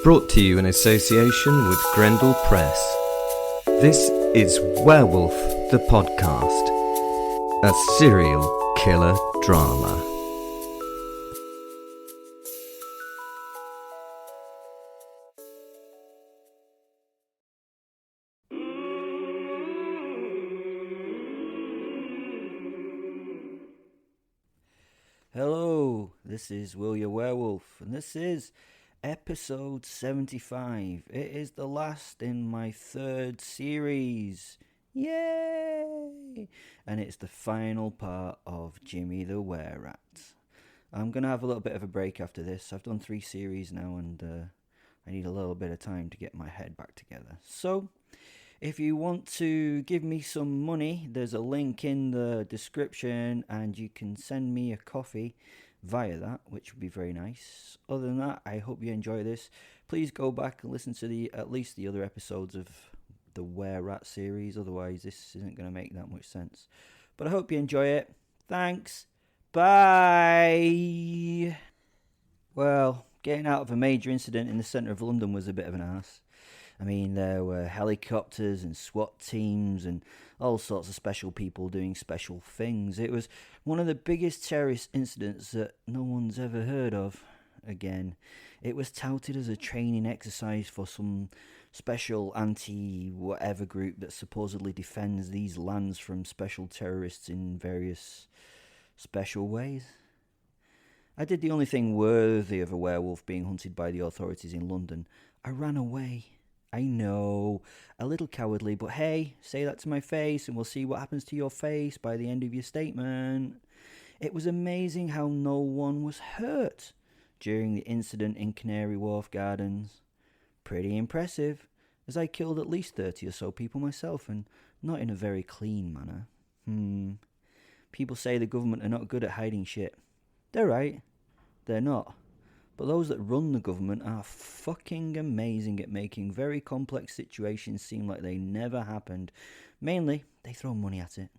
Brought to you in association with Grendel Press. This is Werewolf the Podcast, a serial killer drama. Hello, this is Will Your Werewolf, and this is episode 75. It is the last in my third series. Yay! And it's the final part of Jimmy the Wererat. I'm going to have a little bit of a break after this. I've done 3 series now, and I need a little bit of time to get my head back together. So, if you want to give me some money, there's a link in the description and you can send me a coffee via that, which would be very nice. Other than that, I hope you enjoy this. Please go back and listen to at least the other episodes of the Wererat series, otherwise this isn't going to make that much sense. But I hope you enjoy it. Thanks. Bye. Well, getting out of a major incident in the centre of London was a bit of an arse. I mean, there were helicopters and SWAT teams and all sorts of special people doing special things. It was one of the biggest terrorist incidents that no one's ever heard of. Again, it was touted as a training exercise for some special anti-whatever group that supposedly defends these lands from special terrorists in various special ways. I did the only thing worthy of a werewolf being hunted by the authorities in London. I ran away. I know, a little cowardly, but hey, say that to my face and we'll see what happens to your face by the end of your statement. It was amazing how no one was hurt during the incident in Canary Wharf Gardens. Pretty impressive, as I killed at least 30 or so people myself, and not in a very clean manner. People say the government are not good at hiding shit. They're right, they're not. But those that run the government are fucking amazing at making very complex situations seem like they never happened. Mainly, they throw money at it.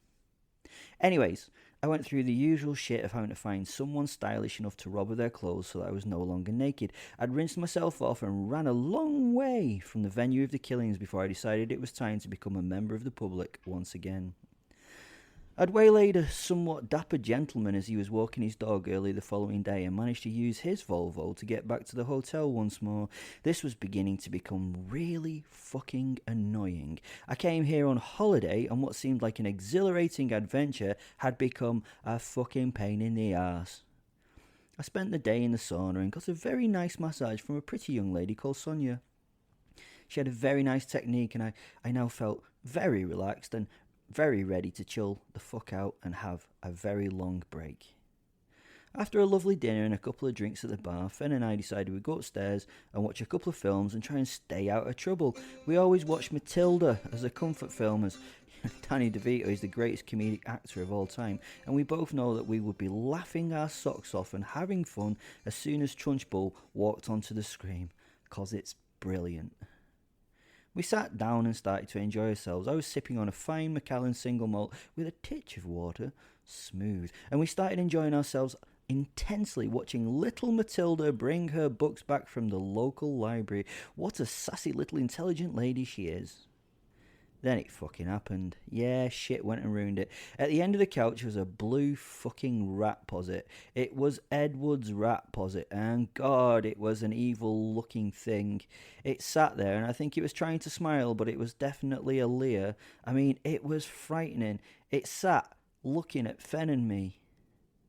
Anyways, I went through the usual shit of having to find someone stylish enough to rob of their clothes so that I was no longer naked. I'd rinsed myself off and ran a long way from the venue of the killings before I decided it was time to become a member of the public once again. I'd waylaid a somewhat dapper gentleman as he was walking his dog early the following day and managed to use his Volvo to get back to the hotel once more. This was beginning to become really fucking annoying. I came here on holiday and what seemed like an exhilarating adventure had become a fucking pain in the arse. I spent the day in the sauna and got a very nice massage from a pretty young lady called Sonia. She had a very nice technique and I now felt very relaxed and very ready to chill the fuck out and have a very long break. After a lovely dinner and a couple of drinks at the bar, Fen and I decided we'd go upstairs and watch a couple of films and try and stay out of trouble. We always watch Matilda as a comfort film, as Danny DeVito is the greatest comedic actor of all time, and we both know that we would be laughing our socks off and having fun as soon as Trunchbull walked onto the screen, 'cause it's brilliant. We sat down and started to enjoy ourselves. I was sipping on a fine Macallan single malt with a titch of water, smooth, and we started enjoying ourselves intensely, watching little Matilda bring her books back from the local library. What a sassy little intelligent lady she is. Then it fucking happened. Yeah, shit went and ruined it. At the end of the couch was a blue fucking rat posit. It was Edward's rat posit, and God, it was an evil looking thing. It sat there, and I think it was trying to smile, but it was definitely a leer. I mean, it was frightening. It sat looking at Fen and me.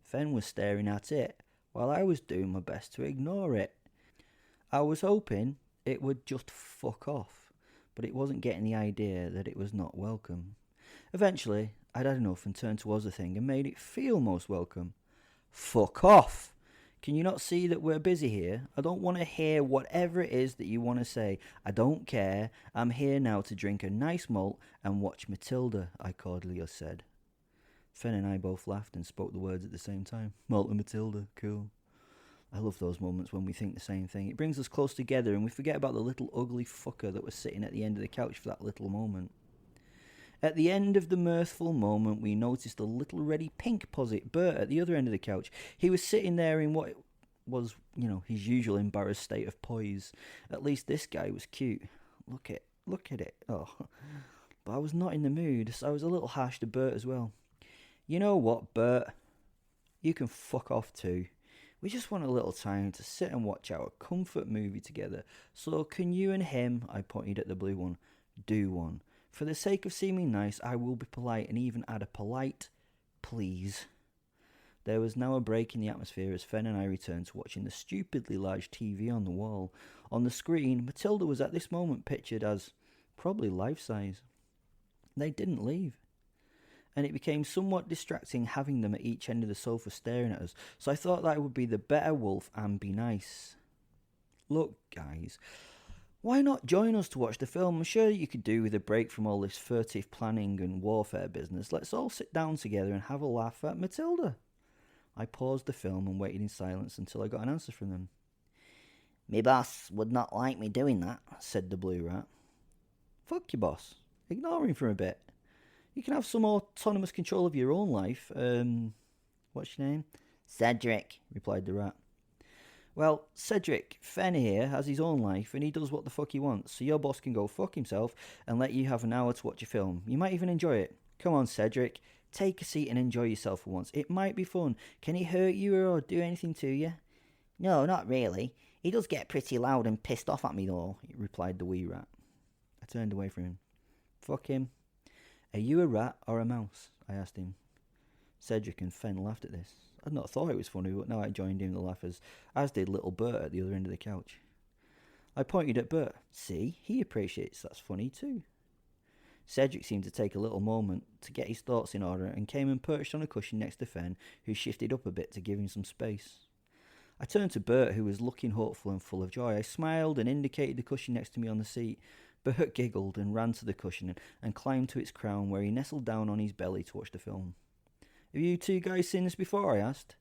Fen was staring at it, while I was doing my best to ignore it. I was hoping it would just fuck off, but it wasn't getting the idea that it was not welcome. Eventually, I'd had enough and turned towards the thing and made it feel most welcome. Fuck off! Can you not see that we're busy here? I don't want to hear whatever it is that you want to say. I don't care. I'm here now to drink a nice malt and watch Matilda, I cordially said. Fen and I both laughed and spoke the words at the same time. Malt and Matilda, cool. I love those moments when we think the same thing. It brings us close together and we forget about the little ugly fucker that was sitting at the end of the couch for that little moment. At the end of the mirthful moment, we noticed a little reddy pink posit, Bert, at the other end of the couch. He was sitting there in what was, his usual embarrassed state of poise. At least this guy was cute. Look at it. Oh. But I was not in the mood, so I was a little harsh to Bert as well. You know what, Bert? You can fuck off too. We just want a little time to sit and watch our comfort movie together. So can you and him, I pointed at the blue one, do one? For the sake of seeming nice, I will be polite and even add a polite please. There was now a break in the atmosphere as Fen and I returned to watching the stupidly large TV on the wall. On the screen, Matilda was at this moment pictured as probably life-size. They didn't leave, and it became somewhat distracting having them at each end of the sofa staring at us, so I thought that I would be the better wolf and be nice. Look, guys, why not join us to watch the film? I'm sure you could do with a break from all this furtive planning and warfare business. Let's all sit down together and have a laugh at Matilda. I paused the film and waited in silence until I got an answer from them. Me boss would not like me doing that, said the blue rat. Fuck your boss. Ignore him for a bit. You can have some autonomous control of your own life. What's your name? Cedric, replied the rat. Well, Cedric, Fen here, has his own life and he does what the fuck he wants, so your boss can go fuck himself and let you have an hour to watch a film. You might even enjoy it. Come on, Cedric. Take a seat and enjoy yourself for once. It might be fun. Can he hurt you or do anything to you? No, not really. He does get pretty loud and pissed off at me though, replied the wee rat. I turned away from him. Fuck him. Are you a rat or a mouse? I asked him. Cedric and Fen laughed at this. I'd not thought it was funny, but now I joined in the laughers, as did little Bert at the other end of the couch. I pointed at Bert. See, he appreciates that's funny too. Cedric seemed to take a little moment to get his thoughts in order and came and perched on a cushion next to Fen, who shifted up a bit to give him some space. I turned to Bert, who was looking hopeful and full of joy. I smiled and indicated the cushion next to me on the seat. Bert giggled and ran to the cushion and climbed to its crown, where he nestled down on his belly to watch the film. Have you two guys seen this before? I asked.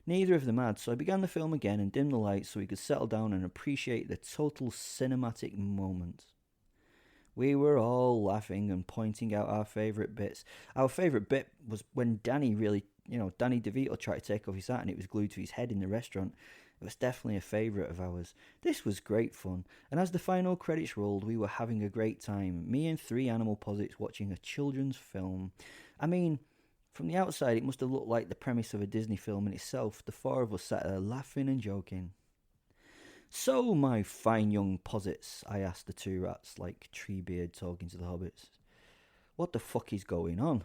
Neither of them had, so I began the film again and dimmed the lights so we could settle down and appreciate the total cinematic moment. We were all laughing and pointing out our favourite bits. Our favourite bit was when Danny DeVito tried to take off his hat and it was glued to his head in the restaurant. It was definitely a favourite of ours. This was great fun, and as the final credits rolled, we were having a great time. Me and three animal posits watching a children's film. I mean, from the outside, it must have looked like the premise of a Disney film in itself. The four of us sat there laughing and joking. So, my fine young posits, I asked the two rats, like Treebeard talking to the hobbits, what the fuck is going on?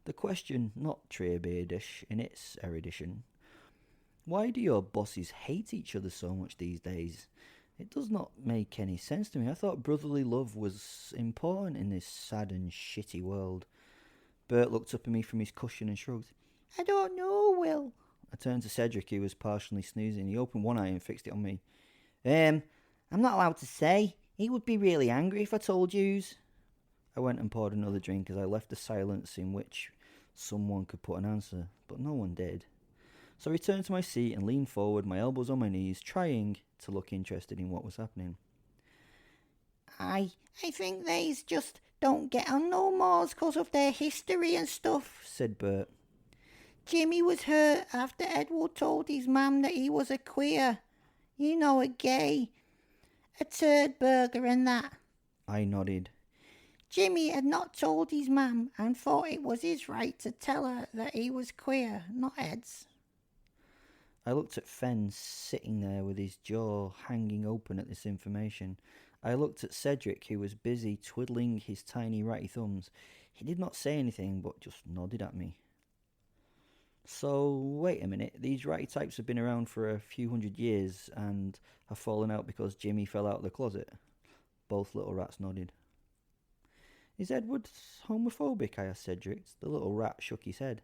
The question, not Treebeardish in its erudition. Why do your bosses hate each other so much these days? It does not make any sense to me. I thought brotherly love was important in this sad and shitty world. Bert looked up at me from his cushion and shrugged. I don't know, Will. I turned to Cedric, who was partially snoozing. He opened one eye and fixed it on me. I'm not allowed to say. He would be really angry if I told yous. I went and poured another drink as I left a silence in which someone could put an answer, but no one did. So I returned to my seat and leaned forward, my elbows on my knees, trying to look interested in what was happening. I think they just don't get on no more because of their history and stuff, said Bert. Jimmy was hurt after Edward told his mum that he was a queer. You know, a gay. A turd burger and that. I nodded. Jimmy had not told his mum and thought it was his right to tell her that he was queer, not Ed's. I looked at Fen sitting there with his jaw hanging open at this information. I looked at Cedric, who was busy twiddling his tiny ratty thumbs. He did not say anything, but just nodded at me. So, wait a minute, these ratty types have been around for a few hundred years and have fallen out because Jimmy fell out of the closet? Both little rats nodded. Is Edward homophobic? I asked Cedric. The little rat shook his head.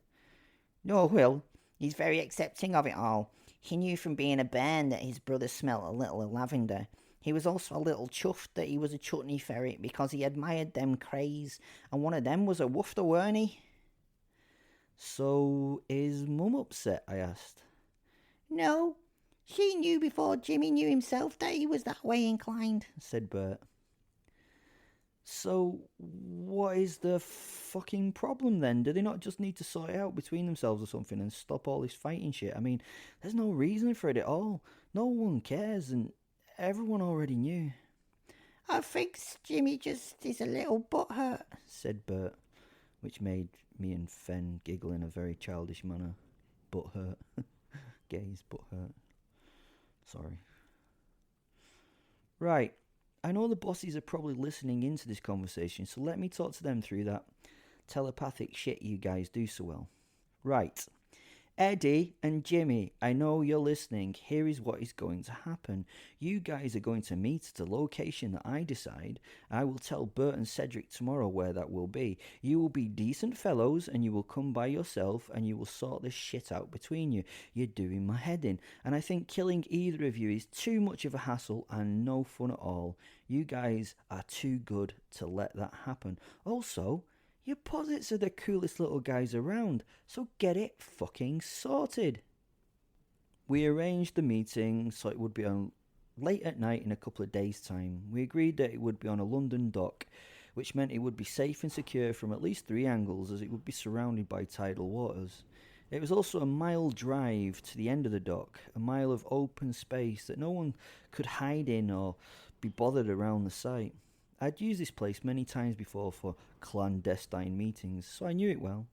No, Will. He's very accepting of it all. He knew from being a bairn that his brother smelt a little of lavender. He was also a little chuffed that he was a chutney ferret because he admired them crays, and one of them was a woofter, weren't he? So, is Mum upset? I asked. No, she knew before Jimmy knew himself that he was that way inclined, said Bert. So, what is the fucking problem then? Do they not just need to sort it out between themselves or something and stop all this fighting shit? I mean, there's no reason for it at all. No one cares, and everyone already knew, I think Jimmy just is a little butthurt, said Bert, which made me and Fen giggle in a very childish manner. Butthurt. Gaze, butthurt. Sorry. Right. I know the bosses are probably listening into this conversation, so let me talk to them through that telepathic shit you guys do so well. Right. Eddie and Jimmy, I know you're listening. Here is what is going to happen. You guys are going to meet at a location that I decide. I will tell Bert and Cedric tomorrow where that will be. You will be decent fellows and you will come by yourself and you will sort this shit out between you. You're doing my head in. And I think killing either of you is too much of a hassle and no fun at all. You guys are too good to let that happen. Also, your posits are the coolest little guys around, so get it fucking sorted. We arranged the meeting so it would be on late at night in a couple of days' time. We agreed that it would be on a London dock, which meant it would be safe and secure from at least 3 angles as it would be surrounded by tidal waters. It was also a mile drive to the end of the dock, a mile of open space that no one could hide in or be bothered around the site. I'd used this place many times before for clandestine meetings, so I knew it well.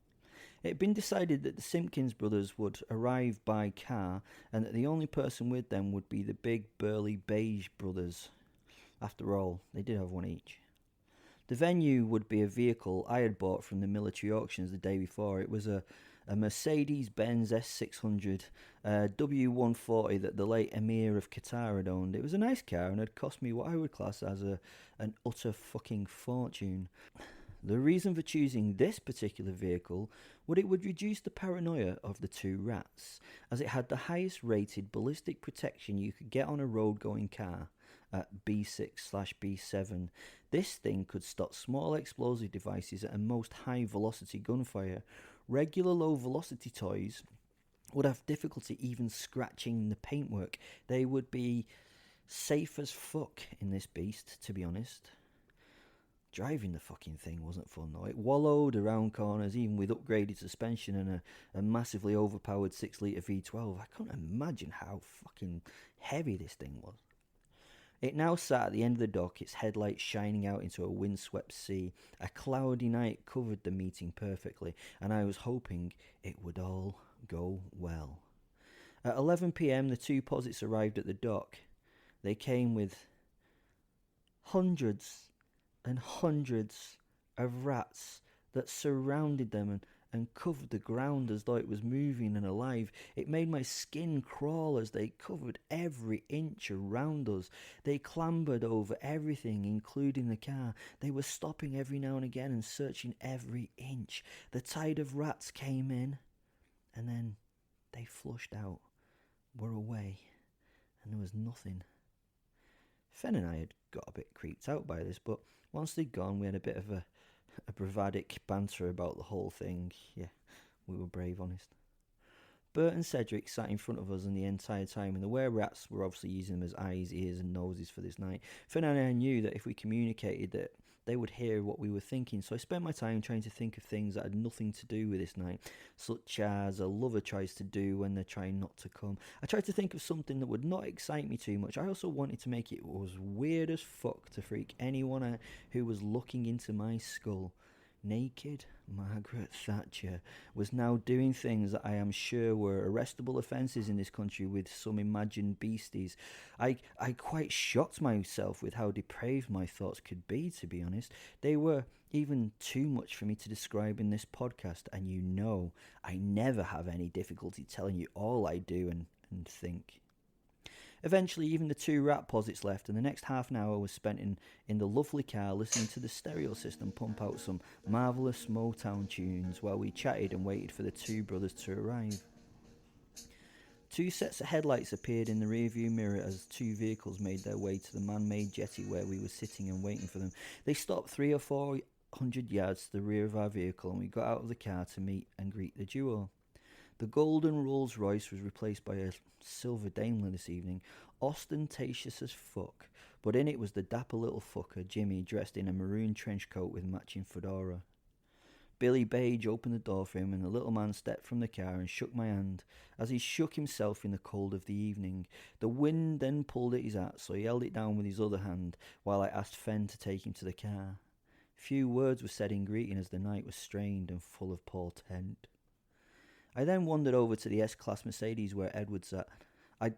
It had been decided that the Simpkins brothers would arrive by car and that the only person with them would be the big burly beige brothers. After all, they did have one each. The venue would be a vehicle I had bought from the military auctions the day before. It was a Mercedes-Benz S600 W140 that the late Emir of Qatar had owned. It was a nice car and had cost me what I would class as an utter fucking fortune. The reason for choosing this particular vehicle was it would reduce the paranoia of the 2 rats, as it had the highest rated ballistic protection you could get on a road-going car at B6/B7. This thing could stop small explosive devices and most high-velocity gunfire. Regular low-velocity toys would have difficulty even scratching the paintwork. They would be safe as fuck in this beast, to be honest. Driving the fucking thing wasn't fun though. It wallowed around corners even with upgraded suspension and a massively overpowered 6-litre V12. I couldn't imagine how fucking heavy this thing was. It now sat at the end of the dock, its headlights shining out into a windswept sea. A cloudy night covered the meeting perfectly, and I was hoping it would all go well. At 11 p.m, the 2 posits arrived at the dock. They came with hundreds and hundreds of rats that surrounded them and covered the ground as though it was moving and alive. It made my skin crawl as they covered every inch around us. They clambered over everything, including the car. They were stopping every now and again and searching every inch. The tide of rats came in, and then they flushed out, were away, and there was nothing. Fen and I had got a bit creeped out by this, but once they'd gone, we had a bit of a bravadic banter about the whole thing. Yeah, we were brave, honest. Bert and Cedric sat in front of us the entire time, and the Wererats were obviously using them as eyes, ears and noses for this night. Finn and I knew that if we communicated that they would hear what we were thinking, so I spent my time trying to think of things that had nothing to do with this night, such as a lover tries to do when they're trying not to come. I tried to think of something that would not excite me too much. I also wanted to make it as weird as fuck to freak anyone out who was looking into my skull. Naked Margaret Thatcher was now doing things that I am sure were arrestable offences in this country with some imagined beasties. I quite shocked myself with how depraved my thoughts could be, to be honest. They were even too much for me to describe in this podcast, and you know I never have any difficulty telling you all I do and think. Eventually, even the 2 rat posits left, and the next half an hour was spent in the lovely car listening to the stereo system pump out some marvellous Motown tunes while we chatted and waited for the 2 brothers to arrive. 2 sets of headlights appeared in the rearview mirror as 2 vehicles made their way to the man-made jetty where we were sitting and waiting for them. They stopped 300 or 400 yards to the rear of our vehicle, and we got out of the car to meet and greet the duo. The golden Rolls-Royce was replaced by a silver Daimler this evening, ostentatious as fuck. but in it was the dapper little fucker, Jimmy, dressed in a maroon trench coat with matching fedora. Billy Page opened the door for him, and the little man stepped from the car and shook my hand, as he shook himself in the cold of the evening. The wind then pulled at his hat, so he held it down with his other hand, while I asked Fen to take him to the car. Few words were said in greeting, as the night was strained and full of portent. I then wandered over to the S-Class Mercedes where Edward sat. I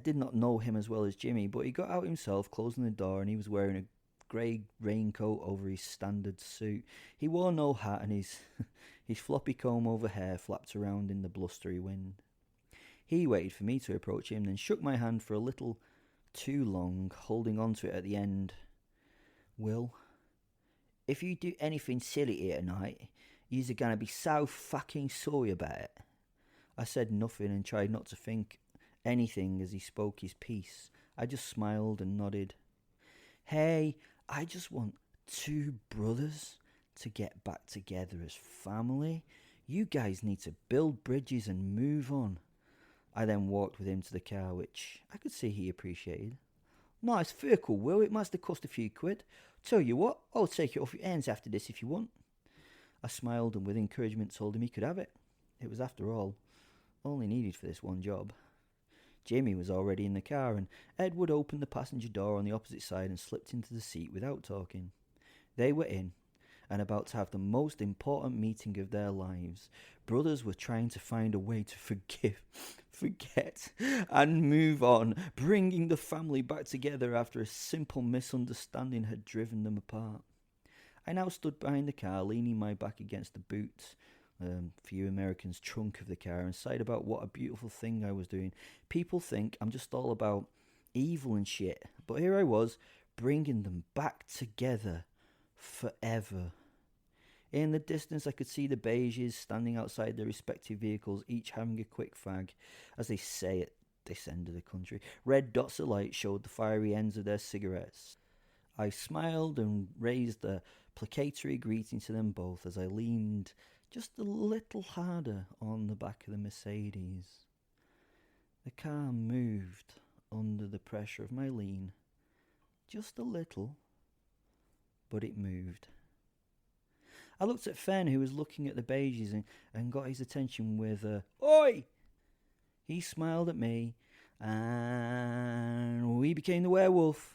did not know him as well as Jimmy, but he got out himself, closing the door, and he was wearing a grey raincoat over his standard suit. He wore no hat, and his floppy comb-over hair flapped around in the blustery wind. He waited for me to approach him, then shook my hand for a little too long, holding on to it at the end. "Will, if you do anything silly here tonight, you're gonna be so fucking sorry about it." I said nothing and tried not to think anything as he spoke his piece. I just smiled and nodded. "Hey, I just want two brothers to get back together as family. You guys need to build bridges and move on." I then walked with him to the car, which I could see he appreciated. "Nice vehicle, Will. It must have cost a few quid. Tell you what, I'll take it off your hands after this if you want." I smiled and with encouragement told him he could have it. It was, after all, only needed for this one job. Jimmy was already in the car, and Edward opened the passenger door on the opposite side and slipped into the seat without talking. They were in, and about to have the most important meeting of their lives. Brothers were trying to find a way to forget, and move on, bringing the family back together after a simple misunderstanding had driven them apart. I now stood behind the car, leaning my back against the boot, for you Americans, trunk of the car, and sighed about what a beautiful thing I was doing. People think I'm just all about evil and shit, but here I was, bringing them back together forever. In the distance I could see the beiges standing outside their respective vehicles, each having a quick fag, as they say at this end of the country. Red dots of light showed the fiery ends of their cigarettes. I smiled and raised a placatory greeting to them both as I leaned just a little harder on the back of the Mercedes. The car moved under the pressure of my lean, just a little, but it moved. I looked at Fen, who was looking at the beiges, and got his attention with a "Oi!" He smiled at me, and we became the werewolf.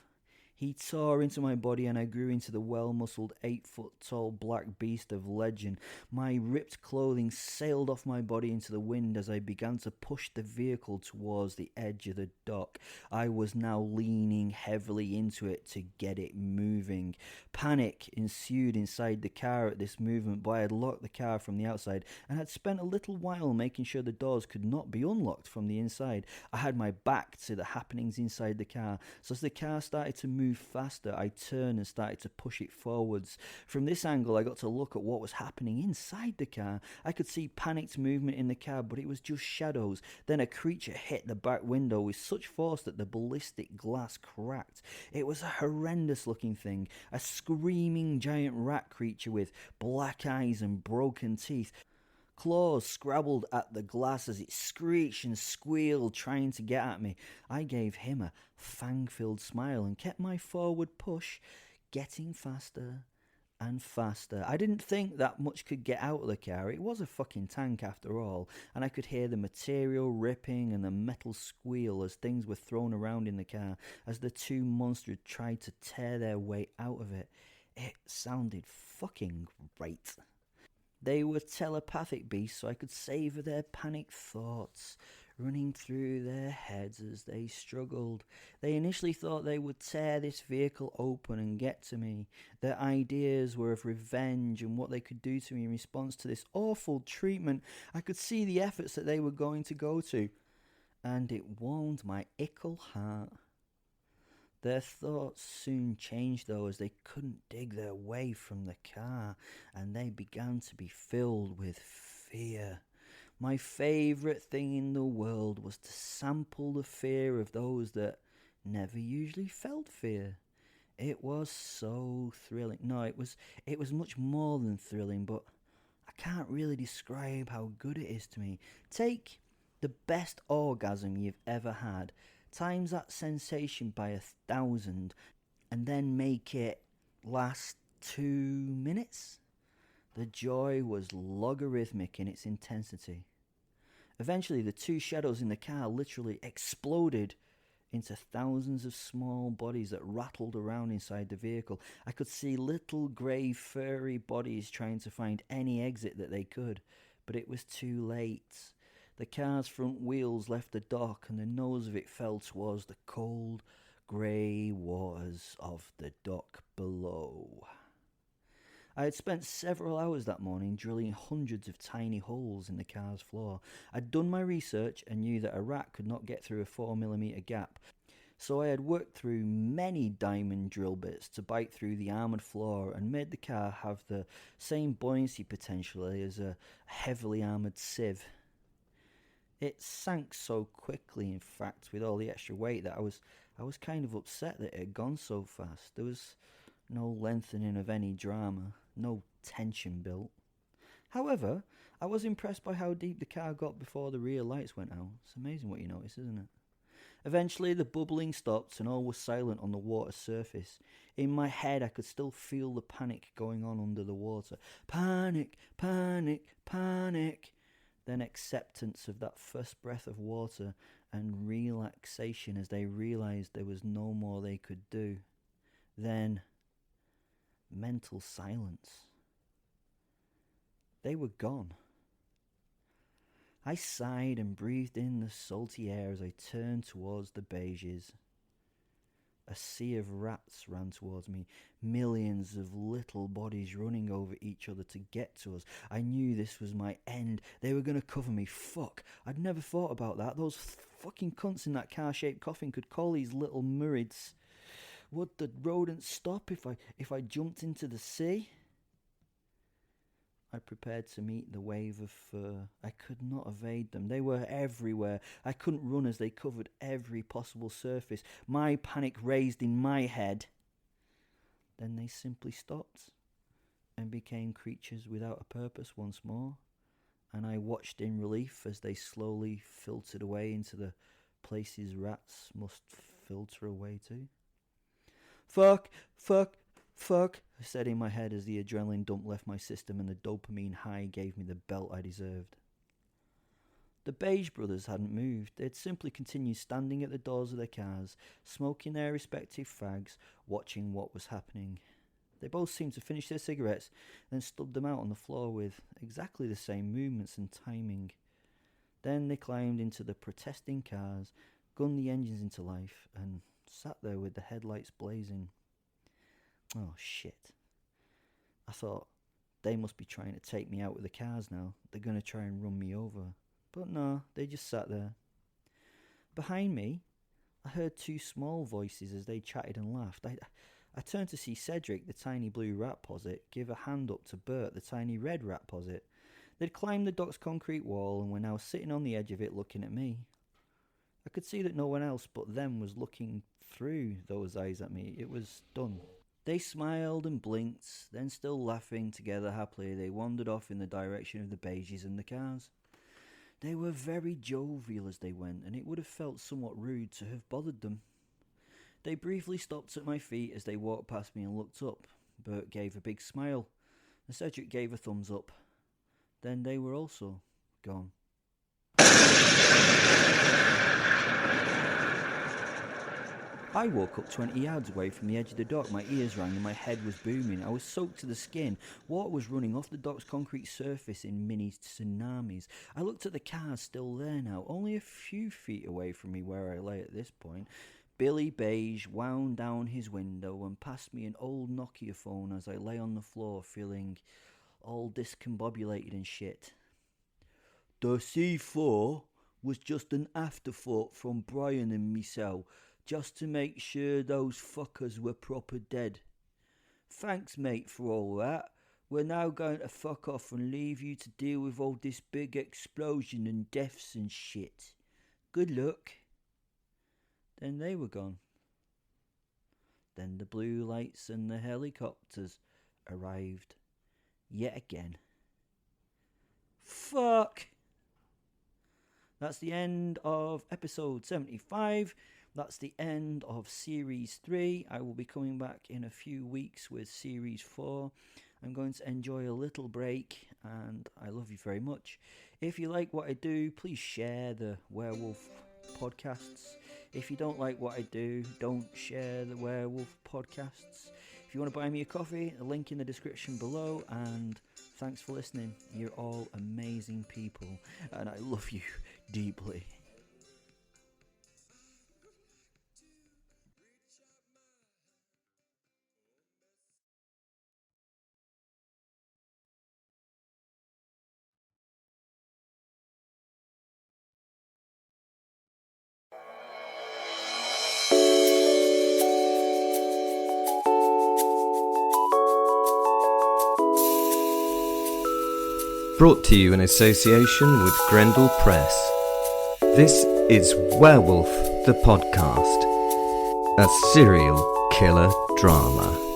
He tore into my body, and I grew into the well-muscled 8-foot-tall black beast of legend. My ripped clothing sailed off my body into the wind as I began to push the vehicle towards the edge of the dock. I was now leaning heavily into it to get it moving. Panic ensued inside the car at this movement, but I had locked the car from the outside and had spent a little while making sure the doors could not be unlocked from the inside. I had my back to the happenings inside the car, so as the car started to move faster, I turned and started to push it forwards. From this angle, I got to look at what was happening inside the car. I could see panicked movement in the car, but it was just shadows. Then a creature hit the back window with such force that the ballistic glass cracked. It was a horrendous looking thing, a screaming giant rat creature with black eyes and broken teeth. Claws scrabbled at the glass as it screeched and squealed, trying to get at me. I gave him a fang-filled smile and kept my forward push, getting faster and faster. I didn't think that much could get out of the car. It was a fucking tank after all, and I could hear the material ripping and the metal squeal as things were thrown around in the car as the two monsters tried to tear their way out of it. It sounded fucking great. They were telepathic beasts, so I could savour their panicked thoughts running through their heads as they struggled. They initially thought they would tear this vehicle open and get to me. Their ideas were of revenge and what they could do to me in response to this awful treatment. I could see the efforts that they were going to go to, and it warmed my ickle heart. Their thoughts soon changed, though, as they couldn't dig their way from the car, and they began to be filled with fear. My favourite thing in the world was to sample the fear of those that never usually felt fear. It was so thrilling. No, it was much more than thrilling, but I can't really describe how good it is to me. Take the best orgasm you've ever had. Times that sensation by 1,000 and then make it last 2 minutes. The joy was logarithmic in its intensity. Eventually, the two shadows in the car literally exploded into thousands of small bodies that rattled around inside the vehicle. I could see little grey furry bodies trying to find any exit that they could, but it was too late. The car's front wheels left the dock and the nose of it fell towards the cold, grey waters of the dock below. I had spent several hours that morning drilling hundreds of tiny holes in the car's floor. I'd done my research and knew that a rat could not get through a 4mm gap, so I had worked through many diamond drill bits to bite through the armoured floor and made the car have the same buoyancy potentially as a heavily armoured sieve. It sank so quickly, in fact, with all the extra weight, that I was kind of upset that it had gone so fast. There was no lengthening of any drama, no tension built. However, I was impressed by how deep the car got before the rear lights went out. It's amazing what you notice, isn't it? Eventually the bubbling stopped and all was silent on the water's surface. In my head I could still feel the panic going on under the water. Panic, panic, panic. Then acceptance of that first breath of water and relaxation as they realised there was no more they could do. Then mental silence. They were gone. I sighed and breathed in the salty air as I turned towards the beiges. A sea of rats ran towards me, millions of little bodies running over each other to get to us. I knew this was my end. They were going to cover me. Fuck. I'd never thought about that. Those fucking cunts in that car-shaped coffin could call these little murids. Would the rodents stop if I jumped into the sea? I prepared to meet the wave of fur. I could not evade them. They were everywhere. I couldn't run as they covered every possible surface. My panic raised in my head. Then they simply stopped and became creatures without a purpose once more, and I watched in relief as they slowly filtered away into the places rats must filter away to. Fuck, fuck, fuck, I said in my head as the adrenaline dump left my system and the dopamine high gave me the belt I deserved. The Beige brothers hadn't moved. They'd simply continued standing at the doors of their cars, smoking their respective fags, watching what was happening. They both seemed to finish their cigarettes, then stubbed them out on the floor with exactly the same movements and timing. Then they climbed into the protesting cars, gunned the engines into life, and sat there with the headlights blazing. Oh, shit. I thought, they must be trying to take me out with the cars now. They're going to try and run me over. But no, they just sat there. Behind me, I heard two small voices as they chatted and laughed. I turned to see Cedric, the tiny blue rat posit, give a hand up to Bert, the tiny red rat posit. They'd climbed the dock's concrete wall and were now sitting on the edge of it looking at me. I could see that no one else but them was looking through those eyes at me. It was done. They smiled and blinked, then still laughing together happily, they wandered off in the direction of the beiges and the cars. They were very jovial as they went, and it would have felt somewhat rude to have bothered them. They briefly stopped at my feet as they walked past me and looked up. Bert gave a big smile, and Cedric gave a thumbs up. Then they were also gone. I woke up 20 yards away from the edge of the dock. My ears rang and my head was booming. I was soaked to the skin. Water was running off the dock's concrete surface in mini tsunamis. I looked at the cars still there now, only a few feet away from me where I lay at this point. Billy Beige wound down his window and passed me an old Nokia phone as I lay on the floor feeling all discombobulated and shit. The C4 was just an afterthought from Brian and myself, just to make sure those fuckers were proper dead. Thanks, mate, for all that. We're now going to fuck off and leave you to deal with all this big explosion and deaths and shit. Good luck. Then they were gone. Then the blue lights and the helicopters arrived yet again. Fuck! That's the end of episode 75. that's the end of Series 3. I will be coming back in a few weeks with Series 4. I'm going to enjoy a little break, and I love you very much. If you like what I do, please share the Werewolf Podcasts. If you don't like what I do, don't share the Werewolf Podcasts. If you want to buy me a coffee, a link in the description below, and thanks for listening. You're all amazing people, and I love you deeply. Brought to you in association with Grendel Press. This is Werewolf the Podcast, a serial killer drama.